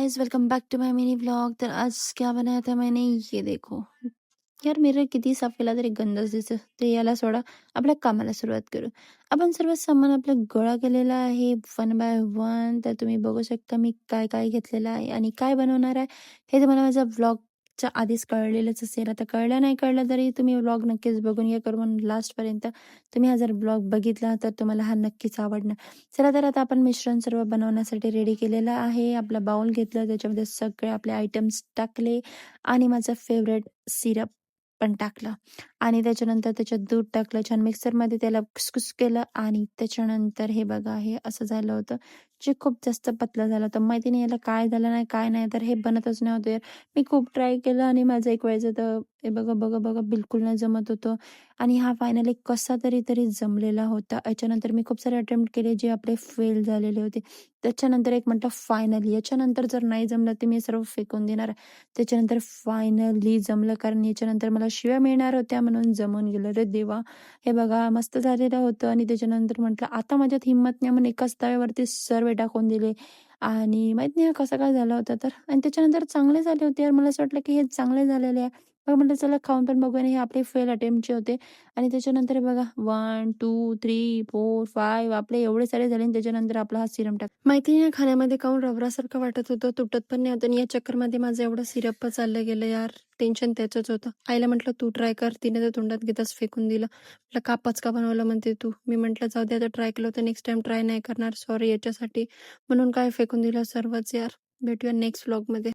Guys, welcome back to my mini vlog. तर आज क्या बनाया था मैंने, ये देखो। यार मिरर किती साफ केला तरी गंधच दिसतो, ते याला सोडा. आपल्या कामाला सुरुवात करू. आपण सर्व सामान आपलं गोळा केलेला आहे वन बाय वन. तर तुम्ही बघू शकता मी काय काय घेतलेलं आहे आणि काय बनवणार आहे हे तुम्हाला माझ्या व्लॉगच्या आधीच कळलेलंच असेल. आता कळलं नाही कळलं तरी तुम्ही व्लॉग नक्कीच बघून घ्या, करून लास्टपर्यंत. तुम्ही हा जर व्लॉग बघितला तर तुम्हाला हा नक्कीच आवडणार. चला तर आता आपण मिश्रण सर्व बनवण्यासाठी रेडी केलेलं आहे. आपला बाउल घेतला, त्याच्यामध्ये सगळे आपले आयटम्स टाकले आणि माझं फेवरेट सिरप पण टाकलं आणि त्याच्यानंतर त्याच्यात दूध टाकलं. छान मिक्सरमध्ये त्याला खुसखुस केलं आणि त्याच्यानंतर हे बघा, हे असं झालं होतं, जे खूप जास्त पतलं झालं होतं. माहिती नाही याला काय झालं नाही काय नाही, तर हे बनतच नव्हतं यार. मी खूप ट्राय केलं आणि माझं एक वेळेचं तर हे बघा बघा बघा बिलकुल नाही जमत होतं. आणि हा फायनली कसा तरी जमलेला होता. याच्यानंतर मी खूप सारे अटेम्प्ट केले जे आपले फेल झालेले होते. त्याच्यानंतर एक म्हटलं फायनली याच्यानंतर जर नाही जमलं तर मी सर्व फेकून देणार. त्याच्यानंतर फायनली जमलं, कारण याच्यानंतर मला शिव्या मिळणार होत्या म्हणून जमून गेलं. रे देवा! हे बघा मस्त झालेलं होतं आणि त्याच्यानंतर म्हटलं आता माझ्यात हिंमत नाही म्हणून एकाच तव्यावरती सर्व टाकून दिले आणि माहीत नाही हा कसा काय झाला होता तर. आणि त्याच्यानंतर चांगले झाले होते यार. मला असं वाटलं की हे चांगले झालेले आहे. मग म्हटलं चला खाऊन पण बघूया आणि हे आपले फेल अटेम्प्टचे होते. आणि त्याच्यानंतर हे बघा 1, 2, 3, 4, 5 आपले एवढे सारे झाले आणि त्याच्यानंतर आपला हा सिरम टाक. माहिती नाही खाण्यामध्ये काहून रबरासारखं वाटत होतं, तुटत पण नाही होतं आणि या चक्करमध्ये माझं एवढं सिरप चाललं गेलं यार. टेन्शन त्याचंच होतं. आईला म्हटलं तू ट्राय कर, तिने तर तोंडात घेताच फेकून दिलं. म्हटलं का पचका बनवलं म्हणते तू. मी म्हटलं जाऊ दे, आता ट्राय केलं होतं, नेक्स्ट टाइम ट्राय नाही करणार, सॉरी याच्यासाठी. म्हणून काय फेकून दिलं सर्वच यार. भेटूया नेक्स्ट व्लॉगमध्ये.